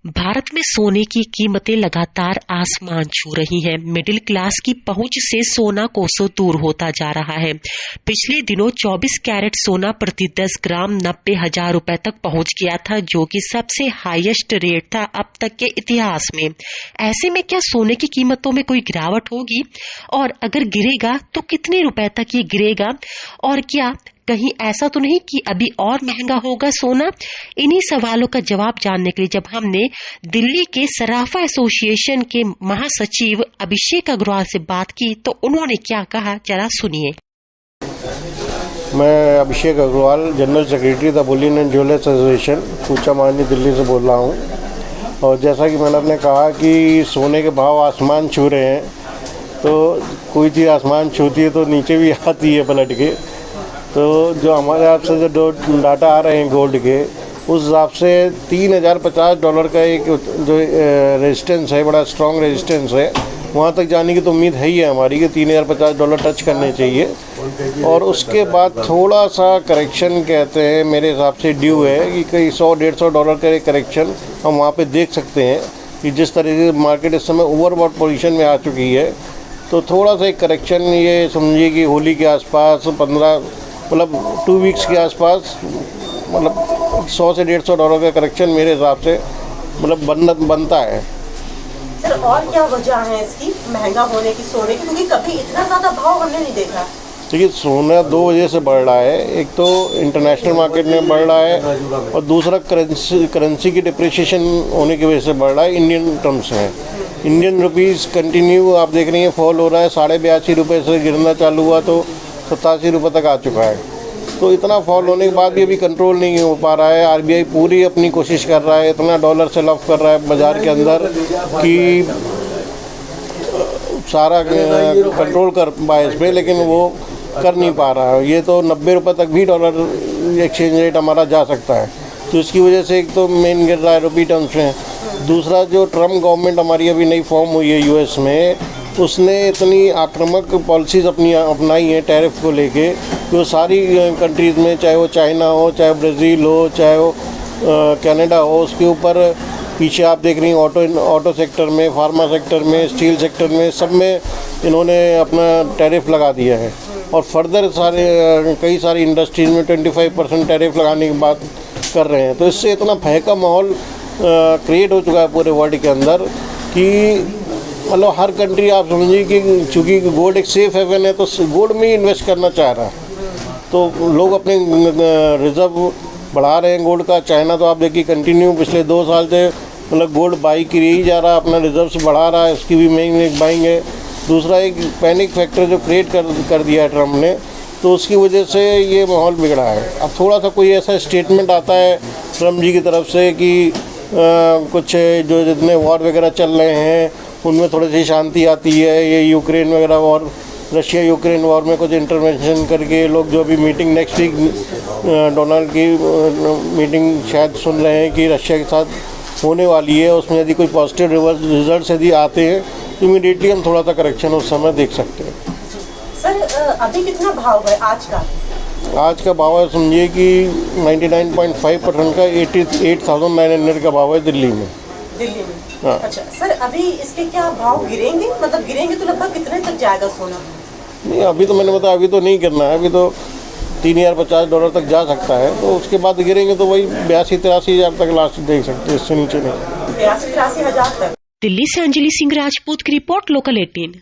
भारत में सोने की कीमतें लगातार आसमान छू रही हैं। मिडिल क्लास की पहुंच से सोना कोसों दूर होता जा रहा है। पिछले दिनों 24 कैरेट सोना प्रति 10 ग्राम 90,000 रुपए तक पहुंच गया था, जो कि सबसे हाईएस्ट रेट था अब तक के इतिहास में। ऐसे में क्या सोने की कीमतों में कोई गिरावट होगी, और अगर गिरेगा तो कितने रुपए तक ये गिरेगा, और क्या कहीं ऐसा तो नहीं कि अभी और महंगा होगा सोना? इन्हीं सवालों का जवाब जानने के लिए जब हमने दिल्ली के सराफा एसोसिएशन के महासचिव अभिषेक अग्रवाल से बात की तो उन्होंने क्या कहा, जरा सुनिए। मैं Abhishek Agarwal, general secretary the bullion and jewellers association, Kucha Mani, Delhi से बोल रहा हूँ। और जैसा कि मैंने आपने कहा कि सोने के भाव आसमान छू रहे हैं, तो कोई चीज़ आसमान छूती है तो नीचे भी आती है पलट के। तो जो हमारे यहाँ से जो डाटा आ रहे हैं गोल्ड के, उस हिसाब से $3,050 का एक जो रेजिस्टेंस है, बड़ा स्ट्रॉन्ग रेजिस्टेंस है। वहाँ तक जाने की तो उम्मीद है ही है हमारी कि $3,050 टच करने चाहिए। और उसके बाद थोड़ा सा करेक्शन कहते हैं मेरे हिसाब से ड्यू है कि कहीं $100-150 का एक करेक्शन हम वहाँ पे देख सकते हैं कि जिस तरीके से मार्केट इस समय ओवरबॉट पोजीशन में आ चुकी है। तो थोड़ा सा एक करेक्शन, ये समझिए कि होली के आसपास 2 वीक्स के आसपास, मतलब $100 से $150 का करेक्शन मेरे हिसाब से बनता है। सर, और क्या वजह है इसकी महंगा होने की सोने की, क्योंकि कभी इतना ज़्यादा भाव हमने नहीं देखा। देखिए, सोना 2 वजह से बढ़ रहा है। एक तो इंटरनेशनल मार्केट में बढ़ रहा है, और दूसरा करेंसी की डिप्रिसिएशन होने की वजह से बढ़ रहा है। इंडियन टर्म्स में इंडियन रुपीज़ कंटिन्यू आप देख रही हैं फॉल हो रहा है। 82.5 रुपये से गिरना चालू हुआ तो 87 रुपये तक आ चुका है। तो इतना फॉल होने के बाद भी अभी कंट्रोल नहीं हो पा रहा है। आरबीआई पूरी अपनी कोशिश कर रहा है, इतना डॉलर सेल ऑफ कर रहा है बाजार के अंदर कि सारा कंट्रोल कर पाए इस पर, लेकिन वो कर नहीं पा रहा है। ये तो 90 रुपये तक भी डॉलर एक्सचेंज रेट हमारा जा सकता है। तो इसकी वजह से एक तो मेन गिर रहा है रुपी टर्म्स में। दूसरा, जो ट्रम्प गवर्नमेंट हमारी अभी नई फॉर्म हुई है यूएस में, उसने इतनी आक्रामक पॉलिसीज़ अपनाई हैं टैरिफ को लेके, तो सारी कंट्रीज़ में, चाहे वो चाइना हो, चाहे ब्राज़ील हो, चाहे वो कनाडा हो, उसके ऊपर पीछे आप देख रही हैं ऑटो सेक्टर में, फार्मा सेक्टर में, स्टील सेक्टर में, सब में इन्होंने अपना टैरिफ लगा दिया है। और फर्दर कई सारी इंडस्ट्रीज में 25% टैरिफ लगाने की बात कर रहे हैं। तो इससे इतना भय का माहौल क्रिएट हो चुका है पूरे वर्ल्ड के अंदर कि मतलब हर कंट्री आप समझिए कि चूँकि गोल्ड एक सेफ हेवन है, तो गोल्ड में ही इन्वेस्ट करना चाह रहा है। तो लोग अपने रिजर्व बढ़ा रहे हैं गोल्ड का। चाइना तो आप देखिए कंटिन्यू पिछले 2 साल से गोल्ड बाई की ही जा रहा है, अपना रिजर्व्स बढ़ा रहा है, उसकी भी मेन बाइंग है। दूसरा, एक पैनिक फैक्टर जो क्रिएट कर दिया है ट्रम्प ने, तो उसकी वजह से ये माहौल बिगड़ा है। अब थोड़ा सा कोई ऐसा स्टेटमेंट आता है ट्रम्प जी की तरफ से कि कुछ जो जितने वॉर वगैरह चल रहे हैं उनमें थोड़ी सी शांति आती है, ये यूक्रेन वगैरह वॉर, रशिया यूक्रेन वॉर में कुछ इंटरवेंशन करके लोग जो अभी मीटिंग नेक्स्ट वीक डोनाल्ड की मीटिंग शायद सुन रहे हैं कि रशिया के साथ होने वाली है, उसमें यदि कोई पॉजिटिव रिजल्ट्स यदि आते हैं तो इमीडिएटली हम थोड़ा सा करेक्शन उस समय देख सकते हैं। सर, अभी कितना भाव है आज का? आज का भाव है समझिए कि 99.5% का 88,900 का भाव है दिल्ली में। हाँ। अच्छा सर, अभी इसके क्या भाव गिरेंगे? मतलब गिरेंगे तो लगभग कितने तक जाएगा सोना? नहीं, अभी तो मैंने बताया, अभी तो नहीं गिरना है। अभी तो $3,050 तक जा सकता है, तो उसके बाद गिरेंगे तो वही 82-83 हज़ार तक लास्ट देख सकते हैं, इससे नीचे नहीं। 82-83 हज़ार तक। दिल्ली से अंजलि सिंह राजपूत की रिपोर्ट, लोकल 18।